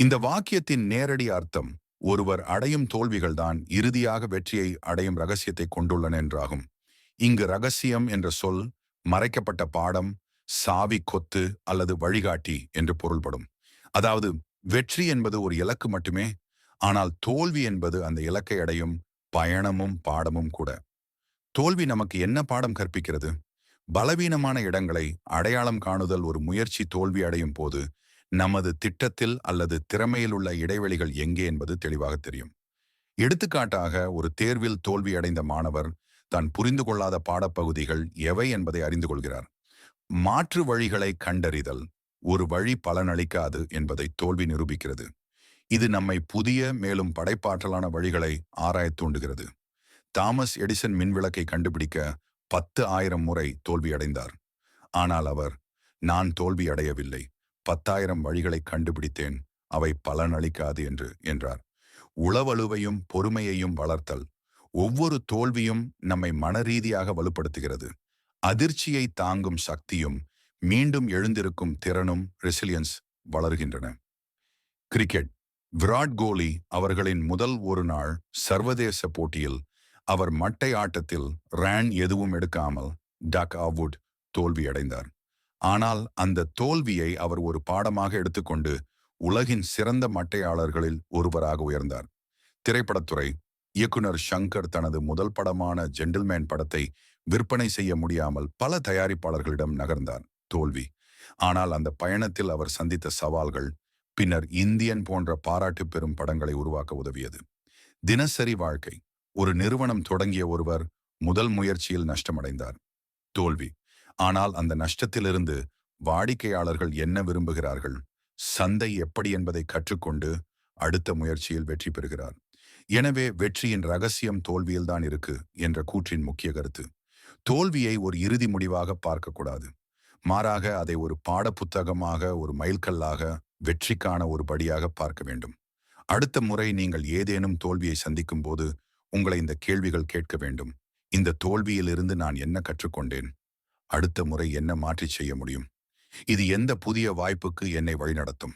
இந்த வாக்கியத்தின் நேரடி அர்த்தம் ஒருவர் அடையும் தோல்விகள்தான் இறுதியாக வெற்றியை அடையும் ரகசியத்தை கொண்டுள்ளன என்றாகும். இங்கு ரகசியம் என்ற சொல் மறைக்கப்பட்ட பாடம், சாவி கொத்து அல்லது வழிகாட்டி என்று பொருள்படும். அதாவது வெற்றி என்பது ஒரு இலக்கு மட்டுமே, ஆனால் தோல்வி என்பது அந்த இலக்கை அடையும் பயணமும் பாடமும் கூட. தோல்வி நமக்கு என்ன பாடம் கற்பிக்கிறது? பலவீனமான இடங்களை அடையாளம் காணுதல். ஒரு முயற்சி தோல்வி அடையும் போது நமது திட்டத்தில் அல்லது திறமையில் உள்ள இடைவெளிகள் எங்கே என்பது தெளிவாக தெரியும். எடுத்துக்காட்டாக, ஒரு தேர்வில் தோல்வி அடைந்த மாணவர் தான் புரிந்து கொள்ளாத பாடப்பகுதிகள் எவை என்பதை அறிந்து கொள்கிறார். மாற்று வழிகளை கண்டறிதல். ஒரு வழி பலனளிக்காது என்பதை தோல்வி நிரூபிக்கிறது. இது நம்மை புதிய மேலும் படைப்பாற்றலான வழிகளை ஆராயத் தூண்டுகிறது. தாமஸ் எடிசன் மின்விளக்கை கண்டுபிடிக்க 10,000 முறை தோல்வியடைந்தார். ஆனால் அவர், நான் தோல்வி அடையவில்லை, 10,000 வழிகளை கண்டுபிடித்தேன், அவை பலனளிக்காது என்றார். உளவலுவையும் பொறுமையையும் வளர்த்தல். ஒவ்வொரு தோல்வியும் நம்மை மனரீதியாக வலுப்படுத்துகிறது. அதிர்ச்சியை தாங்கும் சக்தியும் மீண்டும் எழுந்திருக்கும் திறனும் ரெசிலியன்ஸ் வளர்கின்றன. கிரிக்கெட். விராட் கோலி அவர்களின் முதல் ஒரு நாள் சர்வதேச போட்டியில் அவர் மட்டை ஆட்டத்தில் ரன் எதுவும் எடுக்காமல் டக் அவுட் தோல்வியடைந்தார். ஆனால் அந்த தோல்வியை அவர் ஒரு பாடமாக எடுத்துக்கொண்டு உலகின் சிறந்த மட்டையாளர்களில் ஒருவராக உயர்ந்தார். திரைப்படத்துறை. இயக்குனர் ஷங்கர் தனது முதல் படமான ஜென்டில்மேன் படத்தை விற்பனை செய்ய முடியாமல் பல தயாரிப்பாளர்களிடம் நகர்ந்தார். தோல்வி. ஆனால் அந்த பயணத்தில் அவர் சந்தித்த சவால்கள் பின்னர் இந்தியன் போன்ற பாராட்டு பெறும் படங்களை உருவாக்க உதவியது. தினசரி வாழ்க்கை. ஒரு நிறுவனம் தொடங்கிய ஒருவர் முதல் முயற்சியில் நஷ்டமடைந்தார். தோல்வி. ஆனால் அந்த நஷ்டத்திலிருந்து வாடிக்கையாளர்கள் என்ன விரும்புகிறார்கள், சந்தை எப்படி என்பதை கற்றுக்கொண்டு அடுத்த முயற்சியில் வெற்றி பெறுகிறார். எனவே வெற்றியின் ரகசியம் தோல்வியில்தான் இருக்கு என்ற கூற்றின் முக்கிய கருத்து. தோல்வியை ஒரு இறுதி முடிவாக பார்க்கக்கூடாது. மாறாக அதை ஒரு பாடப்புத்தகமாக, ஒரு மைல்கல்லாக, வெற்றிக்கான ஒரு படியாக பார்க்க வேண்டும். அடுத்த முறை நீங்கள் ஏதேனும் தோல்வியை சந்திக்கும் போது உங்களை இந்த கேள்விகள் கேட்க வேண்டும். இந்த தோல்வியிலிருந்து நான் என்ன கற்றுக்கொண்டேன்? அடுத்த முறை என்ன மாற்றி செய்ய முடியும்? இது எந்த புதிய வாய்ப்புக்கு என்னை வழிநடத்தும்?